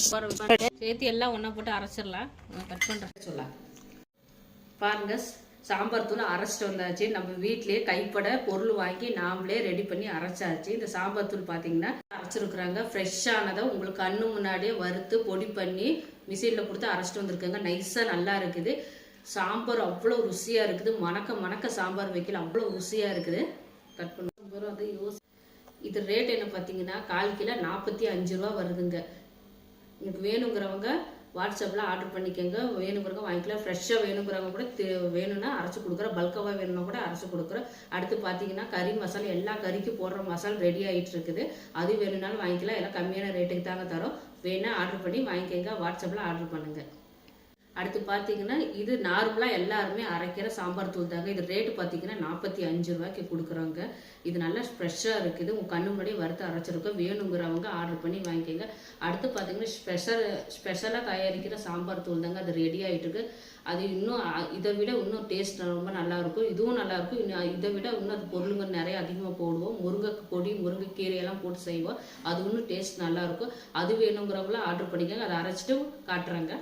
சேர்த்து எல்லாம் ஒன்றா போட்டு அரைச்சிடலாம். கட் பண்ணுறேன் சொல்ல பாருங்க. சாம்பார் தூள் அரைச்சிட்டு வந்தாச்சு. நம்ம வீட்லேயே கைப்பட பொருள் வாங்கி நாமளே ரெடி பண்ணி அரைச்சாச்சு. இந்த சாம்பார் தூள் பார்த்தீங்கன்னா அரைச்சிருக்குறாங்க. ஃப்ரெஷ்ஷானதை உங்களுக்கு கண்ணு முன்னாடியே வறுத்து பொடி பண்ணி மிஷினில் கொடுத்து அரைச்சிட்டு வந்திருக்காங்க. நைஸாக நல்லா இருக்குது. சாம்பார் அவ்வளோ ருசியாக இருக்குது. மணக்க சாம்பார் வைக்கல அவ்வளோ ருசியாக இருக்குது. கட் பண்ண அது இது ரேட் என்ன பார்த்தீங்கன்னா 1/4 கிலோ 45 ரூபா வருதுங்க. உங்களுக்கு வேணுங்கிறவங்க வாட்ஸ்அப்பில் ஆர்டர் பண்ணிக்கோங்க. வேணுங்கிறவங்க வாங்கிக்கலாம். ஃப்ரெஷ்ஷாக வேணுங்கிறவங்க கூட வேணும்னா அரைச்சி கொடுக்குறோம். பல்காவாக வேணும்னா கூட அரைச்சி கொடுக்குறோம். அடுத்து பார்த்தீங்கன்னா கறி மசாலா, எல்லா கறிக்கு போடுற மசாலா ரெடி ஆகிட்டு இருக்குது. அது வேணும்னாலும் வாங்கிக்கலாம். எல்லாம் கம்மியான ரேட்டுக்கு தாங்க தரோம். வேணால் ஆர்டர் பண்ணி வாங்கிக்கோங்க. வாட்ஸ்அப்பில் ஆர்டர் பண்ணுங்கள். அடுத்து பார்த்தீங்கன்னா இது நார்மலாக எல்லாருமே அரைக்கிற சாம்பார் தூள் தாங்க. இது ரேட்டு பார்த்தீங்கன்னா 45 ரூபாய்க்கு கொடுக்குறாங்க. இது நல்லா ஃப்ரெஷ்ஷாக இருக்குது. உங்கள் கண்ணு முன்னாடி வறுத்து அரைச்சிருக்கோம். வேணுங்கிறவங்க ஆர்டர் பண்ணி வாங்கிக்கோங்க. அடுத்து பார்த்தீங்கன்னா ஸ்பெஷலாக தயாரிக்கிற சாம்பார் தூள் தாங்க. அது ரெடி ஆகிட்டு இருக்கு. அது இன்னும் இதை விட இன்னும் டேஸ்ட் ரொம்ப நல்லாயிருக்கும். இதுவும் நல்லாயிருக்கும். இதை விட இன்னும் அது பொருளுங்க நிறைய அதிகமாக போடுவோம். முருங்கை பொடி, முருங்கைக்கீரையெல்லாம் போட்டு செய்வோம். அது இன்னும் டேஸ்ட் நல்லாயிருக்கும். அது வேணுங்கிறவங்களாம் ஆர்டர் பண்ணிக்கோங்க. அதை அரைச்சிட்டு காட்டுறாங்க.